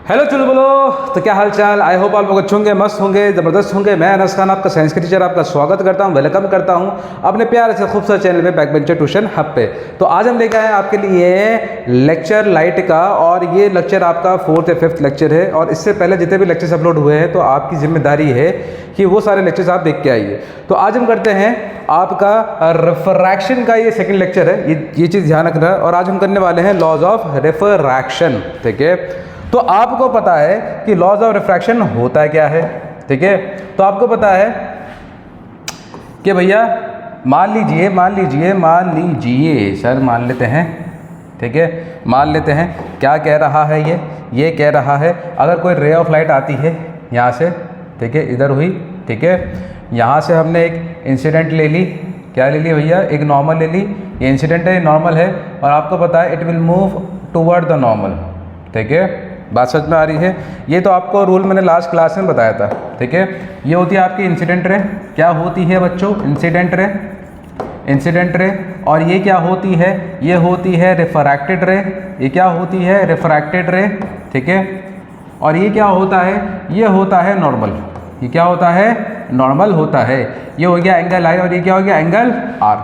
Hello चलो बोलो। तो क्या हाल चाल, आई होप आप लोग अच्छे होंगे, मस्त होंगे, ज़बरदस्त होंगे। मैं अनस खान आपका साइंस के टीचर आपका स्वागत करता हूं, वेलकम करता हूं अपने प्यारे से खूबसूरत चैनल पे बैक बेंचर ट्यूशन हब पे। तो आज हम लेकर आए आपके लिए लेक्चर लाइट का, और ये लेक्चर आपका 4th या 5th लेक्चर है। और इससे पहले जितने भी लेक्चर्स अपलोड हुए हैं तो आपकी जिम्मेदारी है कि वो सारे लेक्चर्स आप देख के आइए। तो आज हम करते हैं आपका रिफ्रैक्शन का, ये सेकेंड लेक्चर है, ये चीज़ ध्यान रखना है। और आज हम करने वाले हैं लॉज ऑफ रिफ्रैक्शन, ठीक है। तो आपको पता है कि लॉज ऑफ रिफ्रैक्शन होता है क्या है, ठीक है। तो आपको पता है कि भैया मान लीजिए सर, मान लेते हैं, ठीक है, मान लेते हैं क्या कह रहा है ये कह रहा है अगर कोई रे ऑफ लाइट आती है यहाँ से, ठीक है, इधर हुई, ठीक है, यहाँ से हमने एक इंसिडेंट ले ली, क्या ले ली भैया, एक नॉर्मल ले ली। ये इंसिडेंट है, नॉर्मल है, और आपको पता है it will move toward the normal, ठीक है। बात समझ में आ रही है। ये तो आपको रूल मैंने लास्ट क्लास में बताया था, ठीक है। ये होती है आपकी इंसिडेंट रे। क्या होती है बच्चों? Incident ray. और ये क्या होती है? ये होती है रिफ्रैक्टेड रे। ये क्या होती है? रिफ्रैक्टेड रे, ठीक है। और ये क्या होता है? ये होता है नॉर्मल। ये क्या होता है? नॉर्मल होता है। ये हो गया एंगल आई, और ये क्या हो गया? एंगल आर,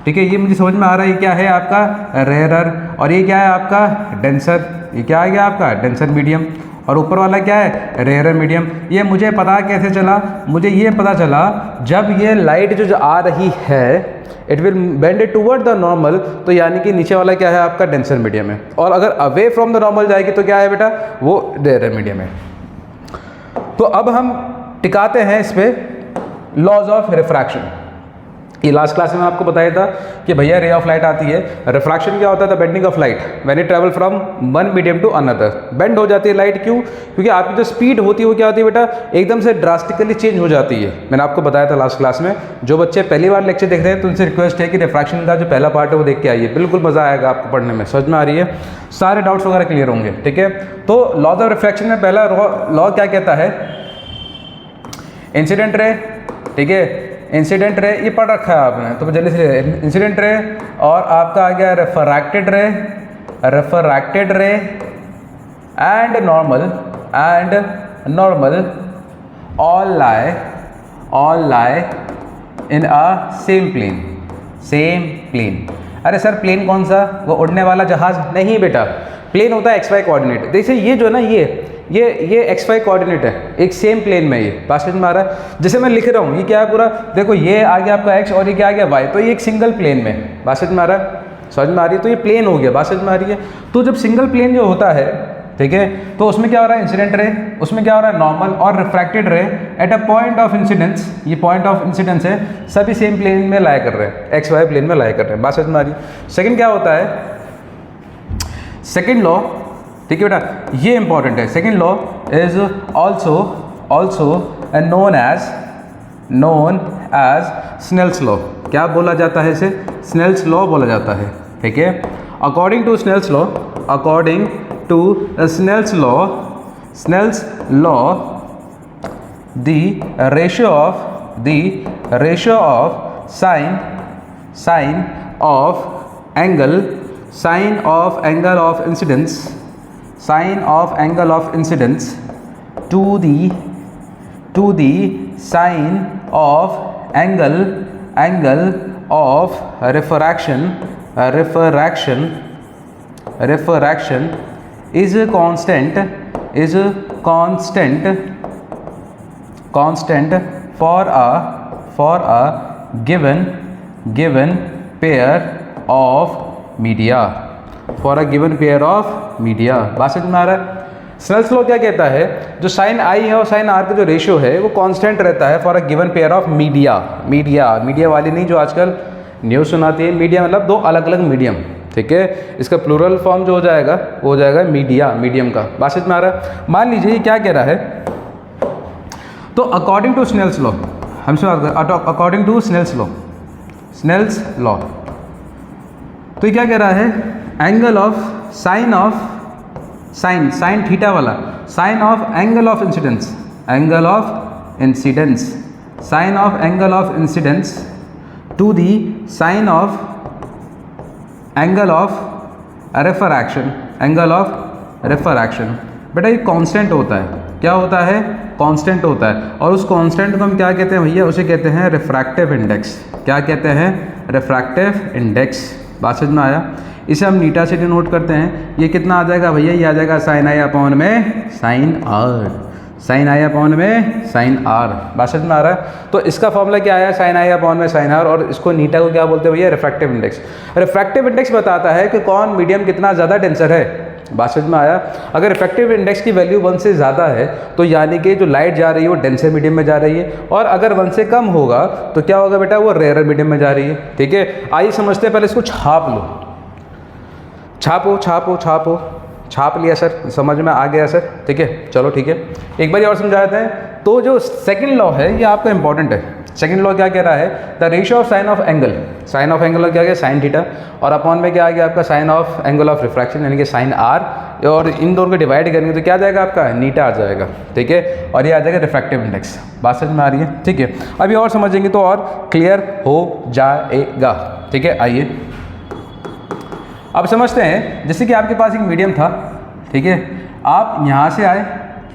ठीक है। ये मुझे समझ में आ रहा है। ये क्या है आपका? रेयरर। और ये क्या है आपका? डेंसर। ये क्या आ गया आपका? Denser medium. और ऊपर वाला क्या है? Rarer medium. ये मुझे पता कैसे चला? मुझे ये पता चला जब ये लाइट जो आ रही है it will bend toward the normal, तो यानी कि नीचे वाला क्या है आपका? डेंसर मीडियम है। और अगर अवे फ्रॉम द नॉर्मल जाएगी तो क्या है बेटा? वो रेयरर मीडियम है। तो अब हम टिकाते हैं इस पर लॉज ऑफ रिफ्रैक्शन। ये लास्ट क्लास में आपको बताया था कि भैया रे ऑफ लाइट आती है। रिफ्रैक्शन क्या होता है? The bending of light when it travel from one medium to another. Bend हो जाती है लाइट, क्यों? क्योंकि आपकी जो स्पीड होती है वो क्या होती है बेटा? एकदम से ड्रास्टिकली चेंज हो जाती है। मैंने आपको बताया था लास्ट क्लास में। जो बच्चे पहली बार लेक्चर देख रहे हैं तो उनसे रिक्वेस्ट है कि रिफ्रैक्शन का जो पहला पार्ट है वो देख के आइए, बिल्कुल मजा आएगा आपको पढ़ने में। समझ में आ रही है? सारे डाउट्स वगैरह क्लियर होंगे, ठीक है। तो लॉज ऑफ रिफ्रैक्शन में पहला लॉ क्या कहता है? इंसिडेंट रे, ठीक है। इंसिडेंट रे ये पढ़ रखा है आपने, तो जल्दी से इंसिडेंट रे, और आपका आ गया refracted ray and normal all lie in a same plane. अरे सर प्लेन कौन सा? वो उड़ने वाला जहाज नहीं बेटा। प्लेन होता है XY कोऑर्डिनेट। जैसे ये जो है ना, ये XY कोऑर्डिनेट है, एक सेम प्लेन में। ये बात समझ में आ रहा है? जैसे मैं लिख रहा हूँ, ये क्या है पूरा, देखो ये आ गया आपका X और ये क्या आ गया Y, तो ये एक सिंगल प्लेन में। बात समझ में आ रहा है? समझ में आ रही है? तो ये प्लेन हो गया। बात समझ में आ रही है? तो जब सिंगल प्लेन जो होता है, ठीक है, तो उसमें क्या हो रहा है? इंसिडेंट रे, उसमें क्या हो रहा है? नॉर्मल और रिफ्रैक्टेड रे at a point of incidence. ये पॉइंट ऑफ इंसिडेंस है, सभी सेम प्लेन में लाया कर रहे हैं, XY प्लेन में लाया कर रहे हैं। बात समझ में आ रही है? सेकेंड क्या होता है? सेकेंड लॉ, ठीक है बेटा, ये इंपॉर्टेंट है। Second law is also known as Snell's law. क्या बोला जाता है इसे? स्नेल्स लॉ बोला जाता है, ठीक है। According to Snell's law the ratio of sine of angle of incidence to the sine of angle of refraction is constant for a given pair of media, बात समझ में आ रहा है? स्नेल्स लॉ क्या कहता है? जो साइन आई है और साइन आर का जो रेशियो है वो कांस्टेंट रहता है for a given pair of media वाली नहीं, जो आजकल न्यूज़ सुनाती है। मीडिया मतलब दो अलग अलग मीडियम, ठीक है। इसका प्लूरल फॉर्म जो हो जाएगा वो हो जाएगा मीडियम का। बात समझ में आ रहा है? मान लीजिए ये क्या कह रहा है, तो अकॉर्डिंग टू स्नेल्स लॉ, हमसे बात करें, अकॉर्डिंग टू स्नेल्स लॉ, तो ये क्या कह रहा है? एंगल ऑफ साइन थीटा वाला, sine of angle of incidence, sine of angle of incidence to the sine of angle of refraction बेटा ये कांस्टेंट होता है, क्या होता है, कांस्टेंट होता है, और उस कांस्टेंट को हम क्या कहते हैं भैया, उसे कहते हैं रिफ्रैक्टिव इंडेक्स। क्या कहते हैं, रिफ्रैक्टिव इंडेक्स। बात समझ में आया। इसे हम नीटा से डिनोट करते हैं। ये कितना आ जाएगा भैया, ये आ जाएगा साइन आई अपॉन में sine are, sine I upon में साइन आर। बात समझ में आ रहा है। तो इसका फॉर्मूला क्या आया, साइन आई अपॉन में साइन आर, और इसको नीटा को क्या बोलते हैं भैया, रिफ्रैक्टिव इंडेक्स। रिफ्रैक्टिव इंडेक्स बताता है कि कौन मीडियम कितना ज़्यादा डेंसर है। बात समझ में आया। अगर रिफ्रैक्टिव इंडेक्स की वैल्यू 1 से ज़्यादा है तो यानी कि जो लाइट जा रही है वो डेंसर मीडियम में जा रही है, और अगर 1 से कम होगा तो क्या होगा बेटा, वो रेयर मीडियम में जा रही है। ठीक है, आइए समझते हैं, पहले इसको छाप लो, छापो छापो छापो, छाप लिया सर, समझ में आ गया सर। ठीक है, चलो ठीक है, एक बार और समझा देते हैं। तो जो सेकंड लॉ है ये आपका इंपॉर्टेंट है। सेकंड लॉ क्या कह रहा है, the ratio of sine of angle, sine of angle क्या गया, साइन थीटा, और अपॉन में क्या आ गया आपका, sine of angle of refraction यानी कि साइन आर, और इन दोनों को डिवाइड करेंगे तो क्या आ जाएगा आपका, नीटा आ जाएगा। ठीक है, और ये आ जाएगा रिफ्रैक्टिव इंडेक्स। बात समझ में आ रही है। ठीक है, अभी और समझेंगे तो और क्लियर हो जाएगा। ठीक है, आइए अब समझते हैं। जैसे कि आपके पास एक मीडियम था, ठीक है, आप यहाँ से आए,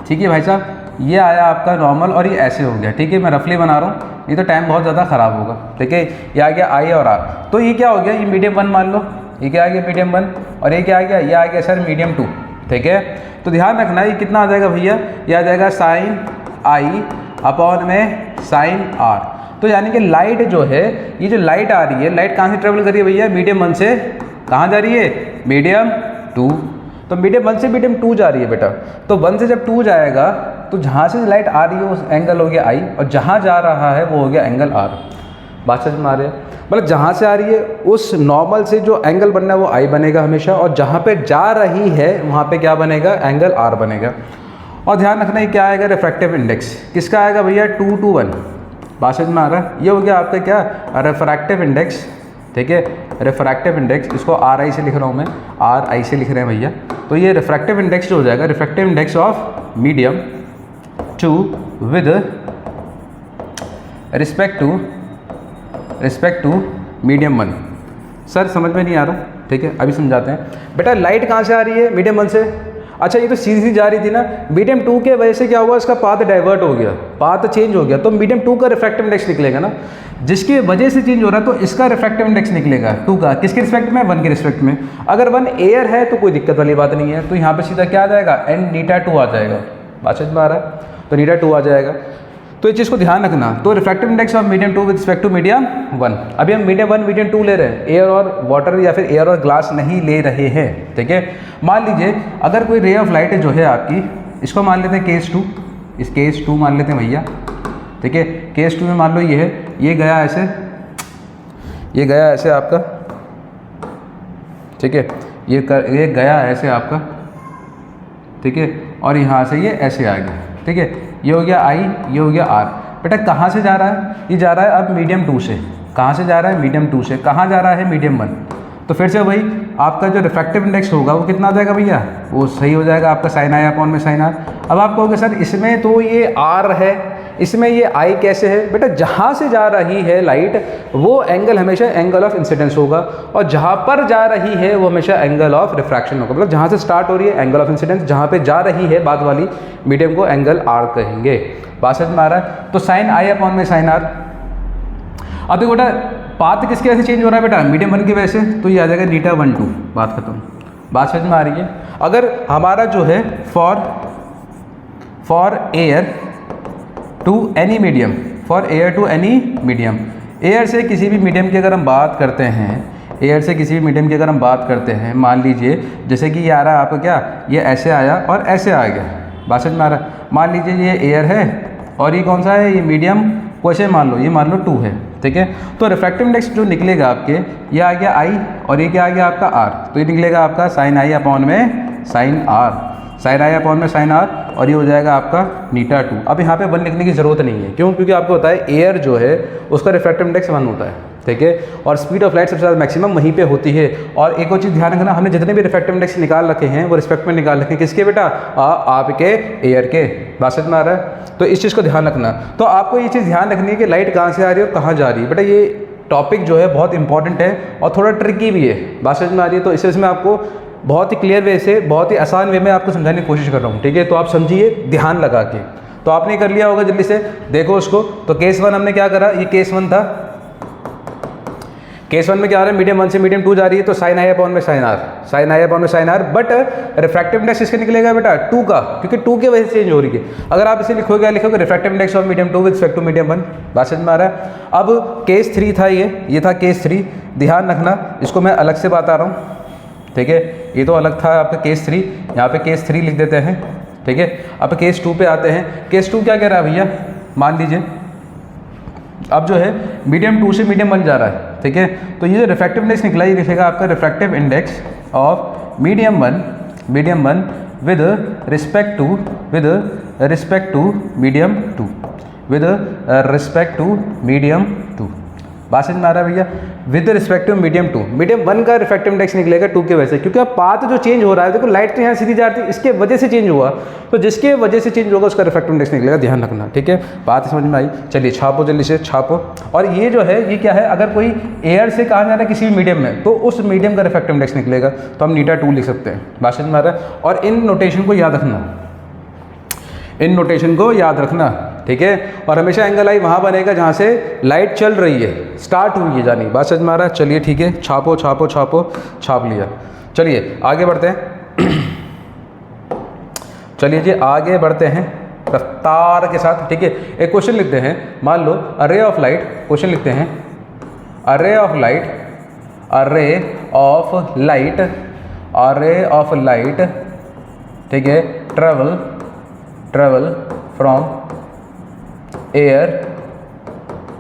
ठीक है भाई साहब, ये आया आपका नॉर्मल और ये ऐसे हो गया। ठीक है, मैं रफली बना रहा हूँ, ये तो टाइम बहुत ज़्यादा ख़राब होगा। ठीक है, ये आ गया आई और आर, तो ये क्या हो गया, ये मीडियम 1 मान लो, ये क्या आ गया मीडियम 1, और ये क्या आ गया, ये आ गया सर मीडियम 2। ठीक है, तो ध्यान रखना ये कितना आ जाएगा भैया, ये आ जाएगा साइन आई अपॉन में साइन आर। तो यानी कि लाइट जो है, ये जो लाइट आ रही है, लाइट कहाँ से ट्रेवल कर रही है भैया, मीडियम 1 से कहाँ जा रही है, मीडियम 2। तो मीडियम 1 से मीडियम 2 जा रही है बेटा। तो 1 से जब 2 जाएगा तो जहाँ से लाइट आ रही है उस एंगल हो गया आई, और जहाँ जा रहा है वो हो गया एंगल आर। बात समझ में आ रही है। मतलब जहाँ से आ रही है उस नॉर्मल से जो एंगल बनना है वो आई बनेगा हमेशा, और जहाँ पे जा रही है वहाँ पे क्या बनेगा, एंगल आर बनेगा। और ध्यान रखना ये क्या आएगा, रिफ्रैक्टिव इंडेक्स किसका आएगा भैया, 2 to 1। बात समझ में आ रहा है। ये हो गया आपका क्या, रिफ्रैक्टिव इंडेक्स। ठीक है, रिफ्रैक्टिव इंडेक्स, इसको आर आई से लिख रहा हूँ मैं, आर आई से लिख रहे हैं भैया। तो ये रिफ्रैक्टिव इंडेक्स जो हो जाएगा, refractive index of medium 2 with respect to medium 1। Sir समझ में नहीं आ रहा। ठीक है, अभी समझाते हैं। बेटा लाइट कहाँ से आ रही है, मीडियम 1 से। अच्छा, ये तो सीधी सी जा रही थी ना, मीडियम 2 के वजह से क्या हुआ, इसका पाथ डाइवर्ट हो गया, पाथ चेंज हो गया, तो मीडियम 2 का रिफ्रैक्टिव इंडेक्स निकलेगा ना, जिसकी वजह से चेंज हो रहा है, तो इसका रिफ्रैक्टिव इंडेक्स निकलेगा 2 का। किसके रिस्पेक्ट में, 1 के रिस्पेक्ट में। अगर 1 एयर है तो कोई दिक्कत वाली बात नहीं है, तो यहाँ पे सीधा क्या आ जाएगा, एन नीटा 2 आ जाएगा। बात समझ में आ रहा है, तो नीटा 2 आ जाएगा। तो इस चीज़ को ध्यान रखना। तो refractive index of medium 2 with respect to medium 1। अभी हम मीडियम 1 मीडियम 2 ले रहे हैं, एयर और वाटर या फिर एयर और ग्लास नहीं ले रहे हैं। ठीक है, मान लीजिए अगर कोई रे ऑफ लाइट जो है आपकी, इसको मान लेते हैं केस 2, इस केस 2 मान लेते हैं भैया। ठीक है, केस 2 में मान लो ये है, ये गया ऐसे, ये गया ऐसे आपका। ठीक है, ये गया ऐसे आपका। ठीक है, और यहाँ से ये ऐसे आ गया। ठीक है, ये हो गया आई, ये हो गया आर। बेटा कहाँ से जा रहा है, ये जा रहा है अब मीडियम 2 से। कहाँ से जा रहा है, मीडियम 2 से। कहाँ जा रहा है, मीडियम 1। तो फिर से वही आपका जो रिफ्रैक्टिव इंडेक्स होगा वो कितना आ जाएगा भैया, वो सही हो जाएगा आपका साइन आई अपॉन में साइन आर। अब आप कहोगे सर इसमें तो ये आर है, इसमें ये आई कैसे है। बेटा जहाँ से जा रही है लाइट वो एंगल हमेशा एंगल ऑफ इंसिडेंस होगा, और जहाँ पर जा रही है वो हमेशा एंगल ऑफ रिफ्रैक्शन होगा। मतलब जहाँ से स्टार्ट हो रही है एंगल ऑफ इंसिडेंस, जहाँ पे जा रही है बाद वाली मीडियम को एंगल आर कहेंगे। बात समझ में आ रहा है। तो साइन आई अपॉन में साइन आर। अब देखो बेटा पाथ किसकी वजह से चेंज हो रहा है बेटा, मीडियम 1 की वजह से, तो ये आ जाएगा नीटा 1 2। बात खत्म। बात समझ में आ रही है। अगर हमारा जो है for air to any medium, for air to any medium, air से किसी भी मीडियम की अगर हम बात करते हैं, एयर से किसी भी मीडियम की अगर हम बात करते हैं, मान लीजिए जैसे कि ये आ रहा है आपका क्या, ये ऐसे आया और ऐसे आ गया। बात समझ में आ रहा है। मान लीजिए ये एयर है और ये कौन सा है, ये मीडियम को ऐसे मान लो, ये मान लो 2 है। ठीक है, तो रिफ्रैक्टिव इंडेक्स जो निकलेगा आपके, ये आ गया आई और ये क्या आ गया आपका आर, तो ये निकलेगा आपका साइन आई अपॉन में sine are, sine I upon में साइन आर, और ये हो जाएगा आपका नीटा 2। अब यहाँ पे 1 लिखने की ज़रूरत नहीं है, क्यों, क्योंकि आपको पता है एयर जो है उसका रिफ्रैक्टिव इंडेक्स 1 होता है। ठीक है, और स्पीड ऑफ लाइट सबसे ज़्यादा मैक्सिमम वहीं पे होती है। और एक और चीज़ ध्यान रखना, हमने जितने भी रिफ्रैक्टिव इंडेक्स निकाल रखे हैं वो रिस्पेक्ट में निकाल रखे हैं किसके बेटा, आपके एयर के। बात समझ में आ रहा है। तो इस चीज़ को ध्यान रखना। तो आपको ये चीज़ ध्यान रखनी है कि लाइट कहाँ से आ रही है और कहाँ जा रही है। बेटा ये टॉपिक जो है बहुत इंपॉर्टेंट है और थोड़ा ट्रिकी भी है। बात समझ में आ रही है। तो इस वजह से मैं आपको बहुत ही क्लियर वे से, बहुत ही आसान वे में आपको समझाने की कोशिश कर रहा हूँ, ठीक है। तो आप समझिए ध्यान लगा के। तो आपने कर लिया होगा, जल्दी से देखो उसको। तो केस 1 हमने क्या करा, ये केस 1 था। केस 1 में क्या आ रहा है, मीडियम 1 से मीडियम 2 जा रही है, तो साइन आई अपॉन में sine are, sine I upon में sine R. But refractive index किसका निकलेगा बेटा, 2 का, क्योंकि 2 की वजह से चेंज हो रही है। अगर आप इसे लिखोगे, क्या लिखोगे, refractive index of medium 2 with respect to medium 1। बात समझ में आ रहा है। अब केस 3 था, ये था केस 3। ध्यान रखना, इसको मैं अलग से बता रहा हूँ, ठीक है। ये तो अलग था आपका केस 3, यहाँ पे केस 3 लिख देते हैं, ठीक है। अब केस 2 पे आते हैं। केस 2 क्या कह रहा है भैया, मान लीजिए अब जो है मीडियम 2 से मीडियम 1 जा रहा है, ठीक है। तो ये जो रिफ्रैक्टिव इंडेक्स निकला, ये लिखेगा आपका refractive index of medium 1 with respect to medium 2, with respect to medium 2। बात समझ में आ रहा है भैया, with respect to medium 2। Medium 1 का रिफ्रैक्टिव इंडेक्स निकलेगा 2 के वजह से, क्योंकि अब पाथ जो चेंज हो रहा है, देखो लाइट तो यहाँ सीधी जा रही है, इसके वजह से चेंज हुआ, तो जिसके वजह से चेंज होगा उसका रिफ्रैक्टिव इंडेक्स निकलेगा। ध्यान रखना, ठीक है। बात समझ में आई। चलिए छापो, जल्दी से छापो। और ये जो है, ये क्या है, अगर कोई एयर से कहा जा रहा है किसी भी मीडियम में, तो उस मीडियम का रिफ्रैक्टिव इंडेक्स निकलेगा, तो हम नीटा 2 लिख सकते हैं। बात समझ में आ रहा है। और इन नोटेशन को याद रखना, इन नोटेशन को याद रखना, ठीक है। और हमेशा एंगल आई वहाँ बनेगा जहाँ से लाइट चल रही है, स्टार्ट हुई है जानी। बात समझ में आ रहा है। चलिए ठीक है, छापो छापो छापो, छाप लिया। चलिए आगे बढ़ते हैं। चलिए जी आगे बढ़ते हैं रफ्तार के साथ, ठीक है। एक क्वेश्चन लिखते हैं, मान लो अरे ऑफ लाइट, क्वेश्चन लिखते हैं अरे ऑफ लाइट, अरे ऑफ लाइट, अरे ऑफ लाइट, ठीक है, travel from air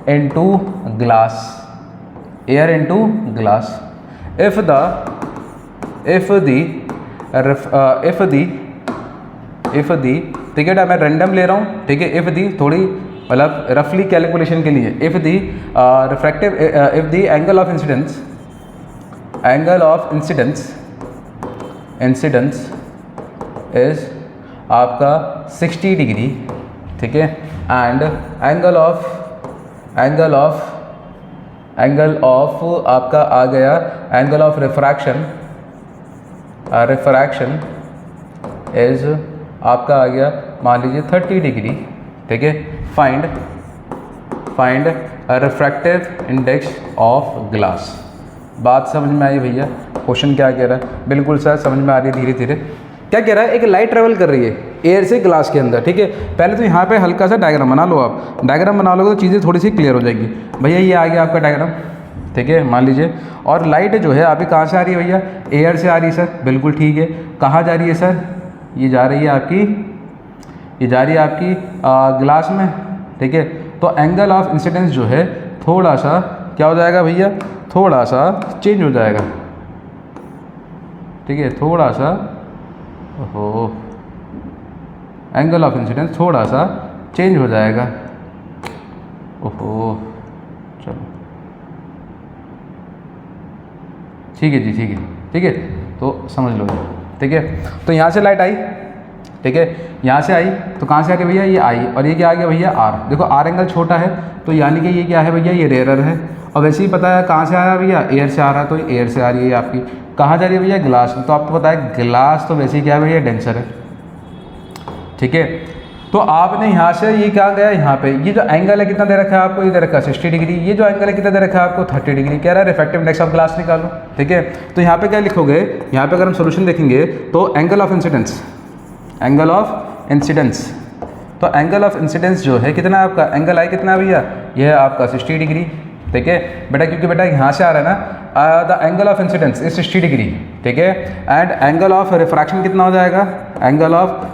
into glass, air into glass, if the ठीक है, मैं रैंडम ले रहा हूँ, ठीक है। इफ़ दी थोड़ी मतलब रफली कैलकुलेशन के लिए, if the refractive, if the angle of incidence is आपका 60 डिग्री, ठीक है। एंड एंगल ऑफ आपका आ गया, एंगल ऑफ रिफ्रैक्शन इज आपका आ गया मान लीजिए 30 डिग्री, ठीक है। Find refractive index of glass. बात समझ में आई भैया, क्वेश्चन क्या कह रहा है, बिल्कुल सर समझ में आ रही है धीरे धीरे। क्या कह रहा है, एक लाइट ट्रेवल कर रही है एयर से ग्लास के अंदर, ठीक है। पहले तो यहाँ पे हल्का सा डायग्राम बना लो, आप डायग्राम बना लोगे तो चीज़ें थोड़ी सी क्लियर हो जाएंगी भैया। ये आ गया आपका डायग्राम, ठीक है, मान लीजिए। और लाइट जो है आपकी कहाँ से आ रही है भैया, एयर से आ रही है सर, बिल्कुल ठीक है। कहाँ जा रही है सर, ये जा रही है आपकी, ये जा रही है आपकी ग्लास में, ठीक है। तो एंगल ऑफ इंसिडेंस जो है थोड़ा सा क्या हो जाएगा भैया, थोड़ा सा चेंज हो जाएगा, ठीक है, थोड़ा सा, ओहो, एंगल ऑफ इंसिडेंस थोड़ा सा चेंज हो जाएगा, ओहो। चलो ठीक है जी, ठीक है, तो समझ लो, ठीक है। तो यहाँ से लाइट आई, ठीक है, यहाँ से आई, तो कहाँ से आ गया भैया, ये आई, और ये क्या आ गया भैया, आर। देखो आर एंगल छोटा है, तो यानी कि ये क्या है भैया, ये रेयरर है। और वैसे ही पता है कहाँ से आया भैया, एयर से आ रहा है, तो एयर से आ रही है आपकी। कहाँ जा रही है भैया, ग्लास में। तो आपको पता है ग्लास तो वैसे ही क्या है भैया, डेंसर है, ठीक है। तो आपने यहाँ से ये क्या गया, यहाँ पे ये जो एंगल है कितना दे रखा है आपको, ये दे रखा है 60 डिग्री। ये जो एंगल है कितना दे रखा है आपको, 30 डिग्री। कह रहा है रिफ्रैक्टिव इंडेक्स ऑफ ग्लास निकालो, ठीक है। तो यहाँ पे क्या लिखोगे, यहाँ पे अगर हम सोल्यूशन देखेंगे तो एंगल ऑफ इंसिडेंस, तो एंगल ऑफ इंसिडेंस जो है कितना है आपका, एंगल आई कितना है भैया, ये है आपका 60 डिग्री, ठीक है बेटा, क्योंकि बेटा यहाँ से आ रहा है ना, the angle of incidence is 60 degree, ठीक है। एंड एंगल ऑफ रिफ्रैक्शन कितना हो जाएगा, एंगल ऑफ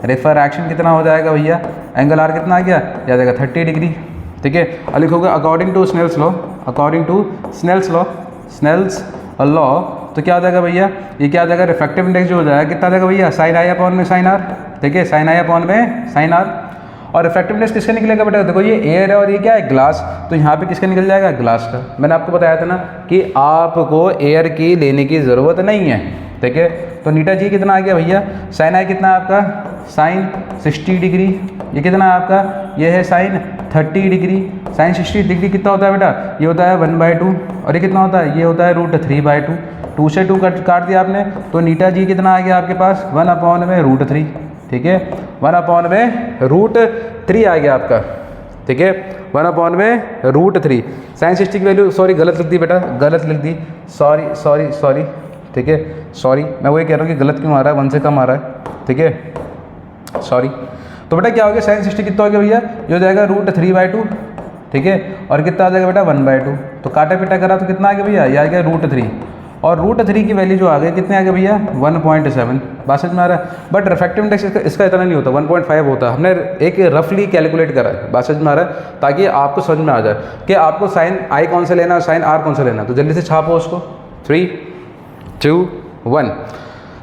रिफ्रैक्शन कितना हो जाएगा भैया, एंगल आर कितना आ गया, आ जाएगा 30 डिग्री, ठीक है। और लिखोगे अकॉर्डिंग टू स्नेल्स लॉ, तो क्या हो जाएगा भैया, ये क्या आ जाएगा, रिफ्रैक्टिव इंडेक्स जो हो जाएगा कितना आ जाएगा भैया, साइन आई अपॉन में साइन आर, ठीक है, साइन आई अपॉन में साइन आर। और रिफ्रैक्टिव इंडेक्स किसका निकलेगा बेटा, देखो ये एयर है और ये क्या है, ग्लास, तो यहाँ पे किसका निकल जाएगा, ग्लास का। मैंने आपको बताया था ना कि आपको एयर की लेने की ज़रूरत नहीं है, ठीक है। तो नीटा जी कितना आ गया भैया, साइन आई कितना है आपका, साइन 60 डिग्री, ये कितना है आपका, ये है साइन 30 डिग्री, साइन 60 डिग्री कितना होता है बेटा, ये होता है 1/2, और ये कितना होता है, ये होता है √3/2। 2 से 2 काट दिया आपने, तो नीटा जी कितना आ गया आपके पास 1/√3, ठीक है, 1/√3 आ गया आपका, ठीक है, 1/√3। साइन 60 की वैल्यू, सॉरी गलत लिख दी बेटा, गलत लिख दी, सॉरी, ठीक है, सॉरी, मैं वही कह रहा हूँ कि गलत क्यों आ रहा है, 1 से कम आ रहा है, ठीक है, सॉरी। तो बेटा क्या हो गया, साइन 60 कितना हो गया भैया, ये हो जाएगा √3/2, ठीक है, और कितना आ जाएगा बेटा 1/2। तो काटा पीटा करा तो कितना आ गया भैया, ये आ गया √3, और √3 की वैल्यू जो आ गई कितने आ गए भैया 1.7। बात समझ में आ रहा है, बट रिफ्रैक्टिव इंडेक्स इसका इतना नहीं होता, 1.5 होता है। हमने एक रफली कैलकुलेट करा है, बात समझ में आ रहा है, ताकि आपको समझ में आ जाए कि आपको साइन आई कौन सा लेना है, साइन आर कौन सा लेना है। तो जल्दी से छापो उसको, 3, 2, 1।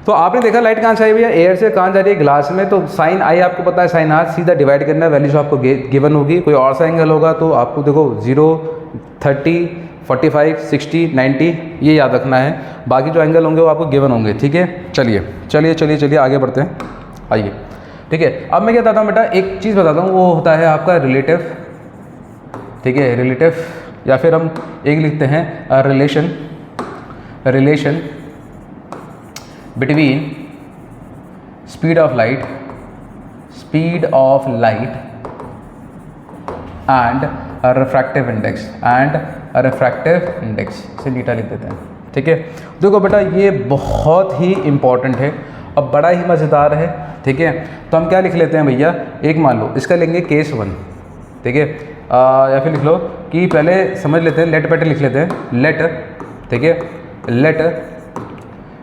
तो आपने देखा लाइट कहाँ से आई भैया, एयर से कहाँ जा रही है, ग्लास में। तो साइन आई आपको पता है, साइन आर सीधा डिवाइड करना है, वैल्यू जो आपको गिवन होगी। कोई और सा एंगल होगा तो आपको देखो 0, 30, 45, 60, 90 ये याद रखना है, बाकी जो एंगल होंगे वो आपको गिवन होंगे, ठीक है। चलिए आगे बढ़ते हैं, आइए, ठीक है। अब मैं क्या बताता हूँ बेटा, एक चीज़ बताता हूँ, वो होता है आपका रिलेटिव, ठीक है, रिलेटिव, या फिर हम एक लिखते हैं relation between speed of light and refractive index से नीटा लिख देते हैं, ठीक है। देखो बेटा ये बहुत ही इम्पॉर्टेंट है और बड़ा ही मज़ेदार है, ठीक है। तो हम क्या लिख लेते हैं भैया, एक मान लो इसका लेंगे केस 1, ठीक है, या फिर लिख लो कि पहले समझ लेते हैं, लेट लिख लेते हैं, लेट, ठीक है,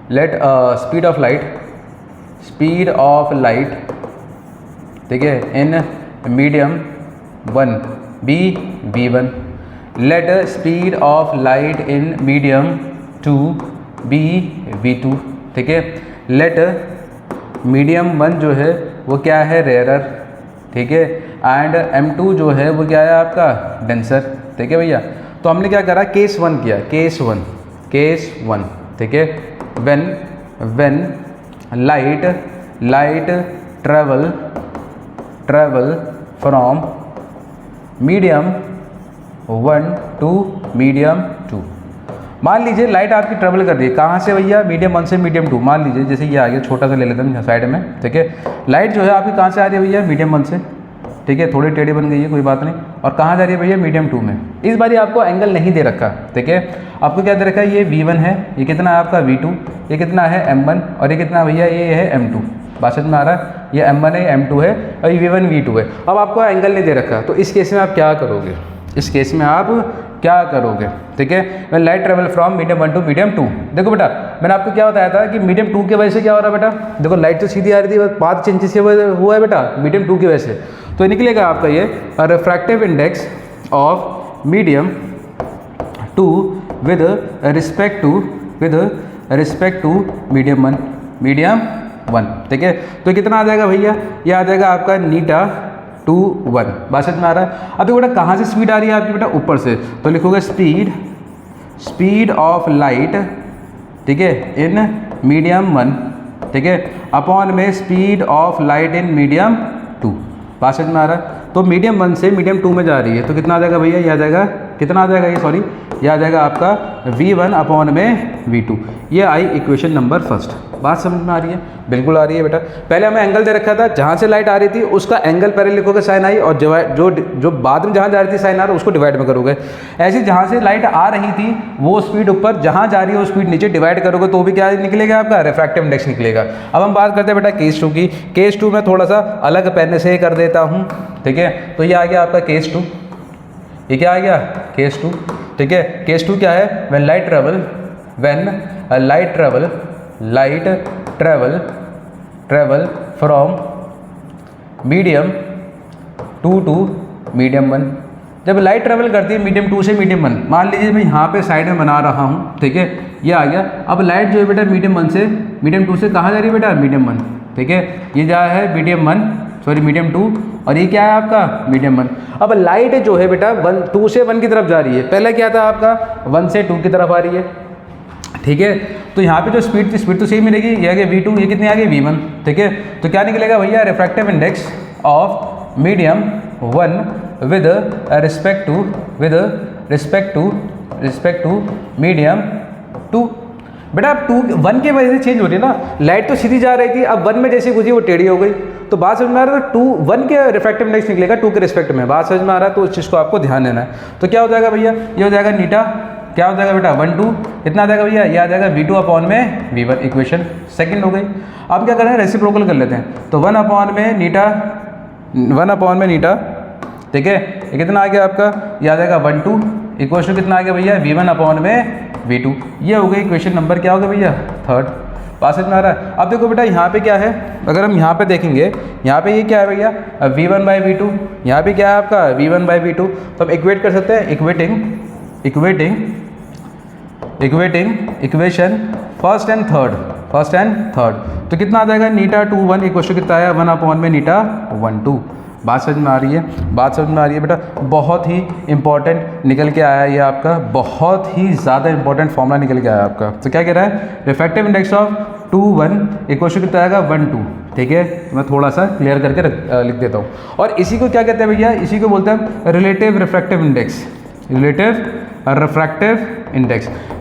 लेट स्पीड ऑफ लाइट, ठीक है, in medium 1 be v1, let speed of light in medium 2 be v2, ठीक है। लेट मीडियम 1 जो है वो क्या है, रेयरर, ठीक है, एंड m2 जो है वो क्या है आपका, डेंसर, ठीक है भैया। तो हमने क्या करा, केस 1 किया, केस 1, ठीक है। when light travel from medium 1 to medium 2। मान लीजिए लाइट आपकी ट्रेवल कर रही है, कहाँ से भैया, मीडियम 1 से मीडियम 2। मान लीजिए जैसे ये आ गया, छोटा सा ले लेते हैं साइड में, ठीक है। लाइट जो है आपकी कहाँ से आ रही है भैया, मीडियम 1 से, ठीक है, थोड़ी टेढ़ी बन गई है, कोई बात नहीं। और कहाँ जा रही है भैया, मीडियम 2 में। इस बार आपको एंगल नहीं दे रखा, ठीक है, आपको क्या दे रखा है, ये v1 है, ये कितना है आपका v2, ये कितना है m1, और ये कितना भैया, ये है m2। बात समझ में आ रहा है, ये m1 है, m2 है, और ये v1 v2 है। अब आपको एंगल नहीं दे रखा, तो इस केस में आप क्या करोगे, ठीक है। मैं light travel from medium 1 to medium 2। देखो बेटा मैंने आपको क्या बताया था कि मीडियम 2 की वजह से क्या हो रहा है बेटा, देखो लाइट तो सीधी आ रही थी, 5 इंच से हुआ है बेटा मीडियम 2 की वजह से। तो निकलेगा आपका ये refractive index of medium 2 with respect to medium 1, ठीक है। तो कितना आ जाएगा भैया, ये आ जाएगा आपका नीटा 2:1। बात समझ में आ रहा है। अब देखो बेटा कहाँ से स्पीड आ रही है आपकी बेटा, ऊपर से, तो लिखोगे स्पीड ऑफ लाइट, ठीक है, इन मीडियम 1, ठीक है, अपॉन में speed of light in medium 2। बात समझ में आ रहा है। तो मीडियम 1 से मीडियम 2 में जा रही है, तो कितना आ जाएगा भैया, ये आ जाएगा, कितना आ जाएगा ये, सॉरी, ये आ जाएगा आपका v1 अपॉन में v2। ये आई इक्वेशन नंबर फर्स्ट। बात समझ में आ रही है, बिल्कुल आ रही है बेटा। पहले हमें एंगल दे रखा था, जहाँ से लाइट आ रही थी उसका एंगल पहले लिखोगे साइन आई, और जो बाद में जहाँ जा रही थी साइन आर, उसको डिवाइड में करोगे। ऐसे जहाँ से लाइट आ रही थी वो स्पीड ऊपर, जहाँ जा रही है वो स्पीड नीचे, डिवाइड करोगे तो भी क्या निकलेगा आपका, रिफ्रैक्टिव इंडेक्स निकलेगा। अब हम बात करते हैं बेटा केस 2 की। केस 2 में थोड़ा सा अलग पेन से कर देता हूँ, ठीक है। तो ये आ गया आपका केस 2, ये क्या आ गया, केस 2, ठीक है। केस 2 क्या है, when light travel from medium 2 to medium 1। जब लाइट ट्रेवल करती है मीडियम 2 से मीडियम 1, मान लीजिए मैं यहाँ पे साइड में बना रहा हूँ, ठीक है, ये आ गया। अब लाइट जो है बेटा मीडियम 1 से मीडियम 2 से कहाँ जा रही है बेटा, मीडियम 1, ठीक है। ये जा है मीडियम 2, और ये क्या है आपका मीडियम 1। अब लाइट जो है बेटा 2 से 1 की तरफ जा रही है, पहले क्या था आपका 1 से 2 की तरफ आ रही है, ठीक है। तो यहाँ पे जो स्पीड थी, स्पीड तो सेम मिलेगी, ये आ गया v2, ये कितनी आ गई v1, ठीक है। तो क्या निकलेगा भैया, refractive index of medium 1 with respect to medium 2। बेटा अब 1 के वजह से चेंज हो रही है ना, लाइट तो सीधी जा रही थी, अब 1 में जैसे घुसी वो टेढ़ी हो गई। तो बात समझ में आ रहा है, तो 1 के रिफ्रैक्टिव इंडेक्स निकलेगा 2 के रिस्पेक्ट में। बात समझ में आ रहा है, तो उस चीज़ को आपको ध्यान देना है। तो क्या हो जाएगा भैया, ये हो जाएगा नीटा, क्या हो जाएगा बेटा 1 2, कितना आ जाएगा भैया, ये आ जाएगा V2 अपॉन में V1, इक्वेशन सेकंड हो गई। अब क्या कर रहे हैं, रेसिप्रोकल कर लेते हैं। तो 1 अपॉन में नीटा, ठीक है, ये कितना आ गया आपका, ये आ जाएगा 1 2, इक्वेशन कितना आ गया भैया, V1 अपॉन में V2। ये हो गई इक्वेशन नंबर क्या हो गया भैया, थर्ड। पास में आ रहा है। अब देखो बेटा यहाँ पे क्या है, अगर हम यहाँ पे देखेंगे, यहाँ पे ये क्या है भैया, V1 बाई V2, यहाँ पे क्या है आपका V1 बाई V2। तो हम इक्वेट कर सकते हैं, equating equation first and third. तो कितना आ जाएगा, नीटा 2 1 इक्वेशन कितना आया, 1 अपॉन में नीटा 1 2। बात समझ में आ रही है बेटा, बहुत ही इंपॉर्टेंट निकल के आया ये आपका, बहुत ही ज़्यादा इंपॉर्टेंट फॉर्मूला निकल के आया आपका। तो क्या कह रहा है, रिफ्रैक्टिव इंडेक्स ऑफ 2 1 इक्वेशन कितना आएगा 1 2, ठीक है। मैं थोड़ा सा क्लियर करके लिख देता हूँ। और इसी को क्या कहते हैं भैया, इसी को बोलते हैं रिलेटिव रिफ्रैक्टिव इंडेक्स।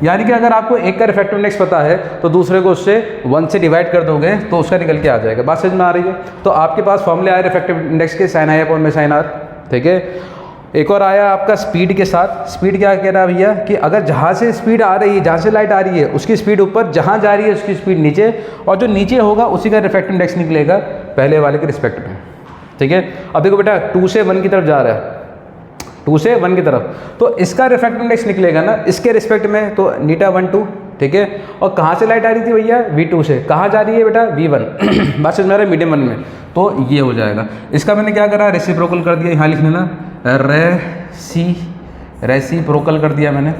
यानी कि अगर आपको एक का रिफ्रैक्टिव इंडेक्स पता है तो दूसरे को उससे 1 से डिवाइड कर दोगे तो उसका निकल के आ जाएगा। बात समझ में आ रही है। तो आपके पास फॉर्मूले आए रिफ्रैक्टिव इंडेक्स के, साइन आई अपॉन में साइन आर, ठीक है। एक और आया आपका स्पीड के साथ। स्पीड क्या कह रहा है भैया, कि अगर जहाँ से स्पीड आ रही है, जहाँ से लाइट आ रही है उसकी स्पीड ऊपर, जहाँ जा रही है उसकी स्पीड नीचे, और जो नीचे होगा उसी का रिफ्रैक्टिव इंडेक्स निकलेगा पहले वाले के रिस्पेक्ट में, ठीक है। अब देखो बेटा 2 से 1 की तरफ जा रहा है, 2 से 1 की तरफ, तो इसका रिफ्रैक्टिव इंडेक्स निकलेगा ना इसके रिस्पेक्ट में, तो नीटा 1 2, ठीक है। और कहाँ से लाइट आ रही थी भैया, V2 से, कहाँ जा रही है बेटा V1 बात समझ में आ रहा है, मीडियम 1 में, तो ये हो जाएगा। इसका मैंने क्या करा, रेसिप्रोकल कर दिया, यहाँ लिख लेना रेसिप्रोकल कर दिया मैंने,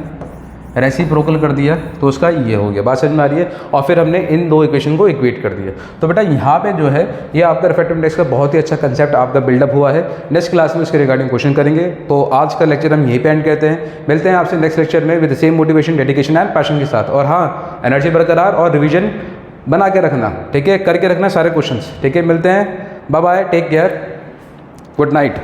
रेसिप्रोकल कर दिया, तो उसका ये हो गया। बात समझ में आ रही है। और फिर हमने इन दो इक्वेशन को इक्वेट कर दिया। तो बेटा यहाँ पे जो है ये आपका रिफ्रैक्टिव इंडेक्स का बहुत ही अच्छा कंसेप्ट आपका बिल्डअप हुआ है। नेक्स्ट क्लास में इसके रिगार्डिंग क्वेश्चन करेंगे। तो आज का लेक्चर हम यहीं पे एंड करते हैं। मिलते हैं आपसे नेक्स्ट लेक्चर में with same motivation, dedication and passion के साथ। और हाँ, एनर्जी बरकरार और रिविजन बना के रखना, ठीक है, करके रखना सारे क्वेश्चन, ठीक है। मिलते हैं, bye bye, take care, good night.